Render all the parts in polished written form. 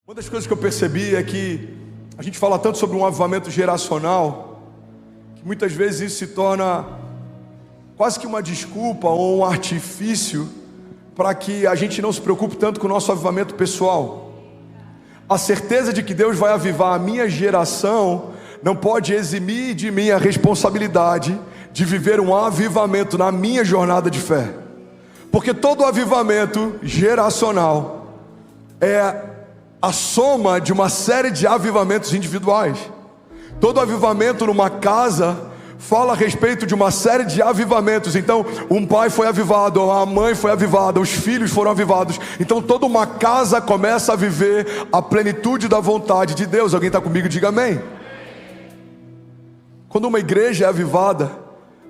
Uma das coisas que eu percebi é que a gente fala tanto sobre um avivamento geracional, que muitas vezes isso se torna quase que uma desculpa ou um artifício para que a gente não se preocupe tanto com o nosso avivamento pessoal. A certeza de que Deus vai avivar a minha geração não pode eximir de mim a responsabilidade de viver um avivamento na minha jornada de fé. Porque todo avivamento geracional é a soma de uma série de avivamentos individuais. Todo avivamento numa casa fala a respeito de uma série de avivamentos. Então, um pai foi avivado, a mãe foi avivada, os filhos foram avivados. Então, toda uma casa começa a viver a plenitude da vontade de Deus. Alguém está comigo? Diga amém. Quando uma igreja é avivada,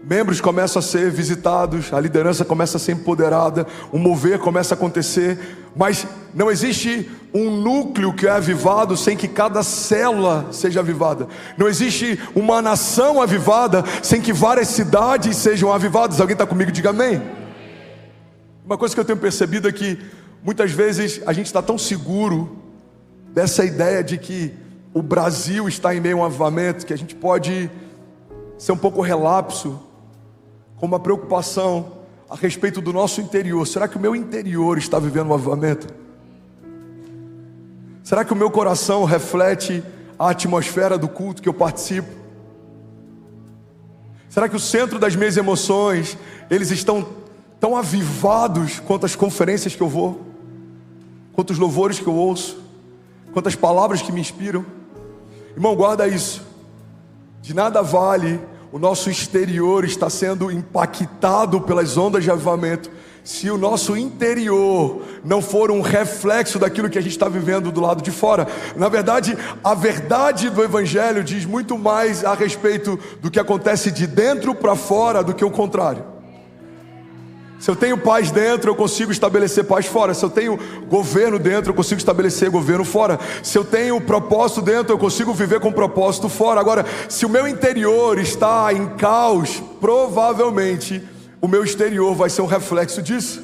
membros começam a ser visitados, a liderança começa a ser empoderada, o mover começa a acontecer, mas não existe um núcleo que é avivado sem que cada célula seja avivada. Não existe uma nação avivada sem que várias cidades sejam avivadas. Alguém está comigo? Diga amém. Uma coisa que eu tenho percebido é que muitas vezes a gente está tão seguro dessa ideia de que o Brasil está em meio a um avivamento, que a gente pode ser um pouco relapso, com uma preocupação a respeito do nosso interior. Será que o meu interior está vivendo um avivamento? Será que o meu coração reflete a atmosfera do culto que eu participo? Será que o centro das minhas emoções, eles estão tão avivados quanto as conferências que eu vou, quanto os louvores que eu ouço, quanto as palavras que me inspiram? Irmão, guarda isso. De nada vale o nosso exterior está sendo impactado pelas ondas de avivamento se o nosso interior não for um reflexo daquilo que a gente está vivendo do lado de fora. Na verdade, a verdade do Evangelho diz muito mais a respeito do que acontece de dentro para fora do que o contrário. Se eu tenho paz dentro, eu consigo estabelecer paz fora. Se eu tenho governo dentro, eu consigo estabelecer governo fora. Se eu tenho propósito dentro, eu consigo viver com propósito fora. Agora, se o meu interior está em caos, provavelmente o meu exterior vai ser um reflexo disso.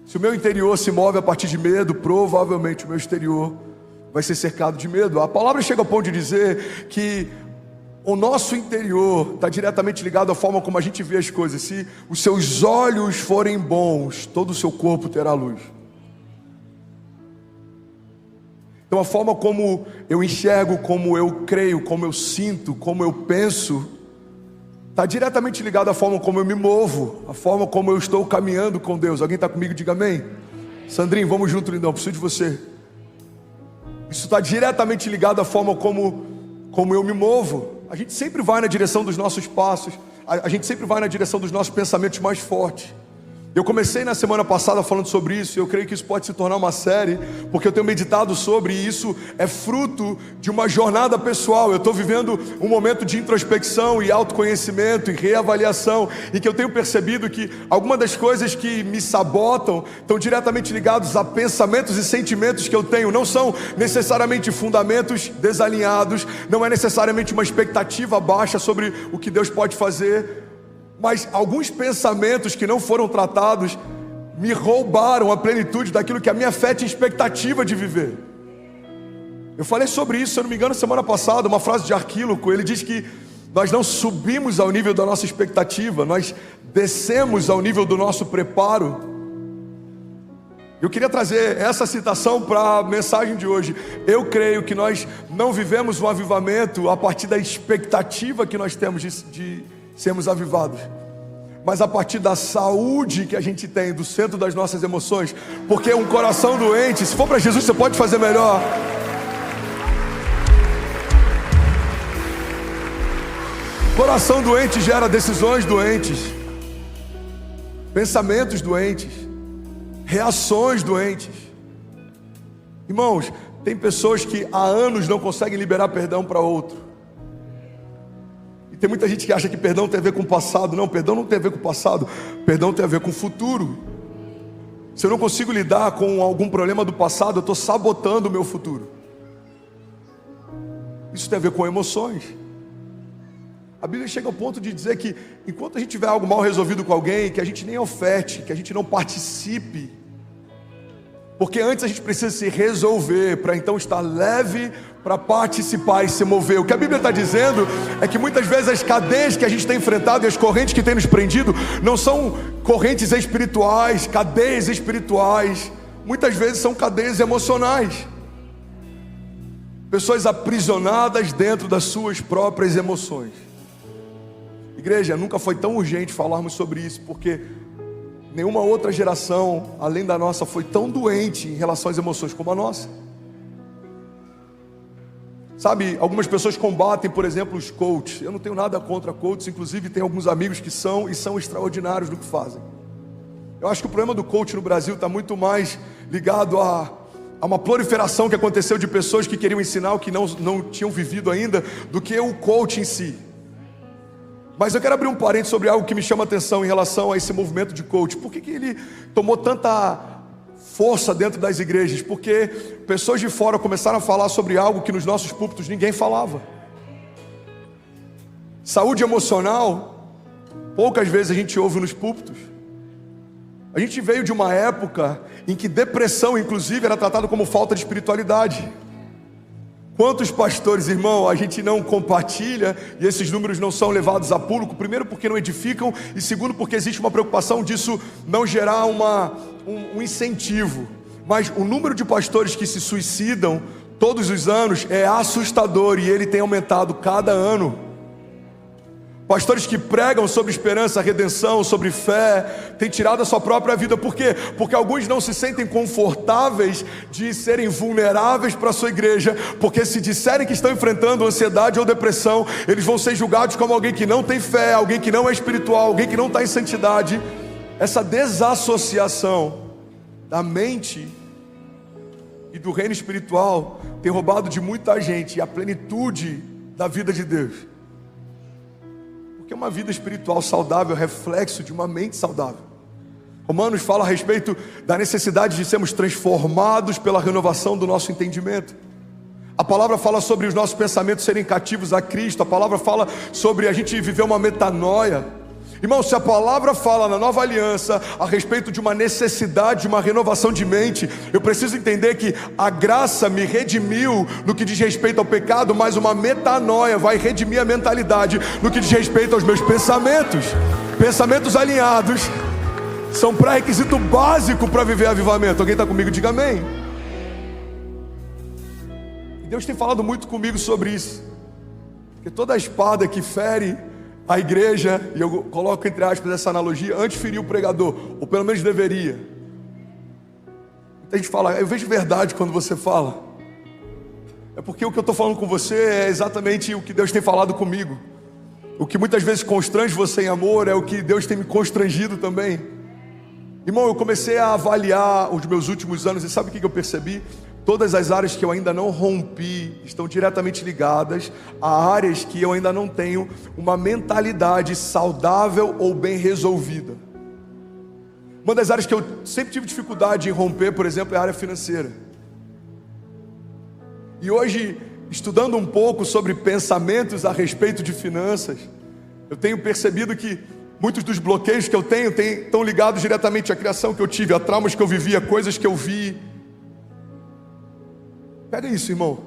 Se o meu interior se move a partir de medo, provavelmente o meu exterior vai ser cercado de medo. A palavra chega ao ponto de dizer que o nosso interior está diretamente ligado à forma como a gente vê as coisas. Se os seus olhos forem bons, todo o seu corpo terá luz. Então a forma como eu enxergo, como eu creio, como eu sinto, como eu penso, está diretamente ligado à forma como eu me movo, a forma como eu estou caminhando com Deus. Alguém está comigo? Diga amém. Sandrinho, vamos junto, lindão, preciso de você. Isso está diretamente ligado à forma como eu me movo. A gente sempre vai na direção dos nossos passos, a gente sempre vai na direção dos nossos pensamentos mais fortes. Eu comecei na semana passada falando sobre isso, e eu creio que isso pode se tornar uma série, porque eu tenho meditado sobre, e isso é fruto de uma jornada pessoal. Eu estou vivendo um momento de introspecção e autoconhecimento e reavaliação, e que eu tenho percebido que algumas das coisas que me sabotam estão diretamente ligados a pensamentos e sentimentos que eu tenho. Não são necessariamente fundamentos desalinhados, não é necessariamente uma expectativa baixa sobre o que Deus pode fazer, mas alguns pensamentos que não foram tratados me roubaram a plenitude daquilo que a minha fé tinha expectativa de viver. Eu falei sobre isso, se eu não me engano, semana passada, uma frase de Arquíloco. Ele diz que nós não subimos ao nível da nossa expectativa, nós descemos ao nível do nosso preparo. Eu queria trazer essa citação para a mensagem de hoje. Eu creio que nós não vivemos um avivamento a partir da expectativa que nós temos de sermos avivados, mas a partir da saúde que a gente tem do centro das nossas emoções. Porque um coração doente, se for para Jesus, você pode fazer melhor. Coração doente gera decisões doentes, pensamentos doentes, reações doentes. Irmãos, tem pessoas que há anos não conseguem liberar perdão para outro. E tem muita gente que acha que perdão tem a ver com o passado. Não, perdão não tem a ver com o passado, perdão tem a ver com o futuro. Se eu não consigo lidar com algum problema do passado, eu estou sabotando o meu futuro. Isso tem a ver com emoções. A Bíblia chega ao ponto de dizer que enquanto a gente tiver algo mal resolvido com alguém, que a gente nem oferte, que a gente não participe, Porque antes a gente precisa se resolver para então estar leve para participar e se mover. O que a Bíblia está dizendo é que muitas vezes as cadeias que a gente tem enfrentado e as correntes que tem nos prendido não são correntes espirituais, cadeias espirituais. Muitas vezes são cadeias emocionais. Pessoas aprisionadas dentro das suas próprias emoções. Igreja, nunca foi tão urgente falarmos sobre isso, porque nenhuma outra geração, além da nossa, foi tão doente em relação às emoções como a nossa. Sabe, algumas pessoas combatem, por exemplo, os coaches. Eu não tenho nada contra coaches, inclusive tenho alguns amigos que são e são extraordinários no que fazem. Eu acho que o problema do coach no Brasil está muito mais ligado a uma proliferação que aconteceu de pessoas que queriam ensinar o que não tinham vivido ainda, do que o coach em si. Mas eu quero abrir um parênteses sobre algo que me chama a atenção em relação a esse movimento de coach. Por que ele tomou tanta força dentro das igrejas? Porque pessoas de fora começaram a falar sobre algo que nos nossos púlpitos ninguém falava. Saúde emocional, poucas vezes a gente ouve nos púlpitos. A gente veio de uma época em que depressão, inclusive, era tratado como falta de espiritualidade. Quantos pastores, irmão, a gente não compartilha e esses números não são levados a público? Primeiro porque não edificam e segundo porque existe uma preocupação disso não gerar um incentivo. Mas o número de pastores que se suicidam todos os anos é assustador e ele tem aumentado cada ano. Pastores que pregam sobre esperança, redenção, sobre fé, têm tirado a sua própria vida. Por quê? Porque alguns não se sentem confortáveis de serem vulneráveis para a sua igreja, porque se disserem que estão enfrentando ansiedade ou depressão, eles vão ser julgados como alguém que não tem fé, alguém que não é espiritual, alguém que não está em santidade. Essa desassociação da mente e do reino espiritual tem roubado de muita gente a plenitude da vida de Deus. Porque uma vida espiritual saudável é reflexo de uma mente saudável. Romanos fala a respeito da necessidade de sermos transformados pela renovação do nosso entendimento. A palavra fala sobre os nossos pensamentos serem cativos a Cristo. A palavra fala sobre a gente viver uma metanoia. Irmão, se a palavra fala na nova aliança a respeito de uma necessidade, de uma renovação de mente, eu preciso entender que a graça me redimiu no que diz respeito ao pecado, mas uma metanoia vai redimir a mentalidade no que diz respeito aos meus pensamentos. Pensamentos alinhados são pré-requisito básico para viver avivamento. Alguém está comigo? Diga amém. Deus tem falado muito comigo sobre isso, porque toda espada que fere a igreja, e eu coloco entre aspas essa analogia, antes feria o pregador, ou pelo menos deveria. Muita gente fala, eu vejo verdade quando você fala. É porque o que eu estou falando com você é exatamente o que Deus tem falado comigo. O que muitas vezes constrange você em amor é o que Deus tem me constrangido também. Irmão, eu comecei a avaliar os meus últimos anos, e sabe o que eu percebi? Todas as áreas que eu ainda não rompi estão diretamente ligadas a áreas que eu ainda não tenho uma mentalidade saudável ou bem resolvida. Uma das áreas que eu sempre tive dificuldade em romper, por exemplo, é a área financeira. E hoje, estudando um pouco sobre pensamentos a respeito de finanças, eu tenho percebido que muitos dos bloqueios que eu tenho estão ligados diretamente à criação que eu tive, a traumas que eu vivi, a coisas que eu vi. Pega isso, irmão.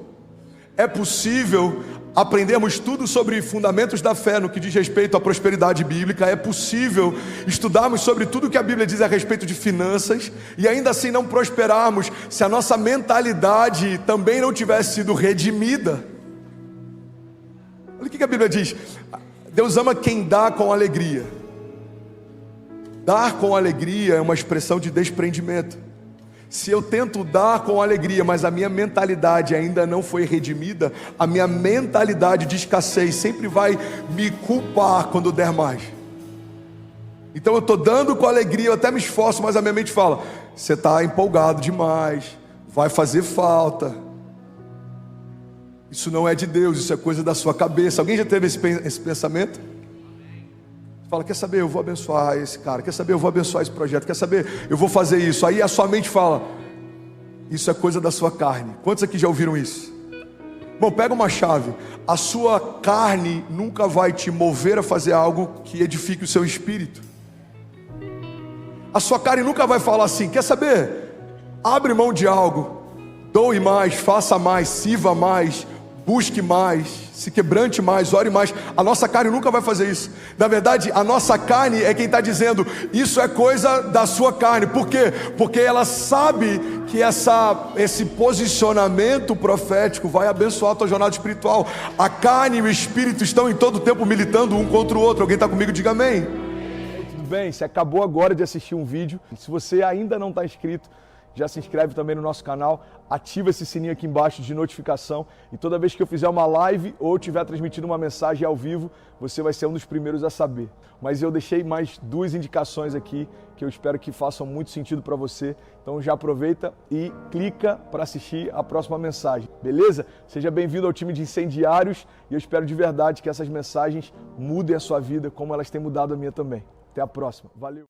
É possível aprendermos tudo sobre fundamentos da fé no que diz respeito à prosperidade bíblica. É possível estudarmos sobre tudo que a Bíblia diz a respeito de finanças e ainda assim não prosperarmos se a nossa mentalidade também não tivesse sido redimida. Olha o que a Bíblia diz. Deus ama quem dá com alegria. Dar com alegria é uma expressão de desprendimento. Se eu tento dar com alegria, mas a minha mentalidade ainda não foi redimida, a minha mentalidade de escassez sempre vai me culpar quando der mais. Então eu estou dando com alegria, eu até me esforço, mas a minha mente fala, você está empolgado demais, vai fazer falta. Isso não é de Deus, isso é coisa da sua cabeça. Alguém já teve esse pensamento? Fala, quer saber, eu vou abençoar esse cara, quer saber, eu vou abençoar esse projeto, quer saber, eu vou fazer isso. Aí a sua mente fala, isso é coisa da sua carne. Quantos aqui já ouviram isso? Bom, pega uma chave. A sua carne nunca vai te mover a fazer algo que edifique o seu espírito. A sua carne nunca vai falar assim, quer saber, Abre mão de algo, doe mais, faça mais, sirva mais, busque mais, se quebrante mais, ore mais. A nossa carne nunca vai fazer isso. Na verdade, a nossa carne é quem está dizendo, isso é coisa da sua carne. Por quê? Porque ela sabe que esse posicionamento profético vai abençoar a tua jornada espiritual. A carne e o espírito estão em todo o tempo militando um contra o outro. Alguém está comigo? Diga amém. Tudo bem, você acabou agora de assistir um vídeo. Se você ainda não está inscrito, já se inscreve também no nosso canal, ativa esse sininho aqui embaixo de notificação e toda vez que eu fizer uma live ou estiver transmitindo uma mensagem ao vivo, você vai ser um dos primeiros a saber. Mas eu deixei mais 2 indicações aqui que eu espero que façam muito sentido para você. Então já aproveita e clica para assistir a próxima mensagem, beleza? Seja bem-vindo ao time de incendiários e eu espero de verdade que essas mensagens mudem a sua vida como elas têm mudado a minha também. Até a próxima. Valeu!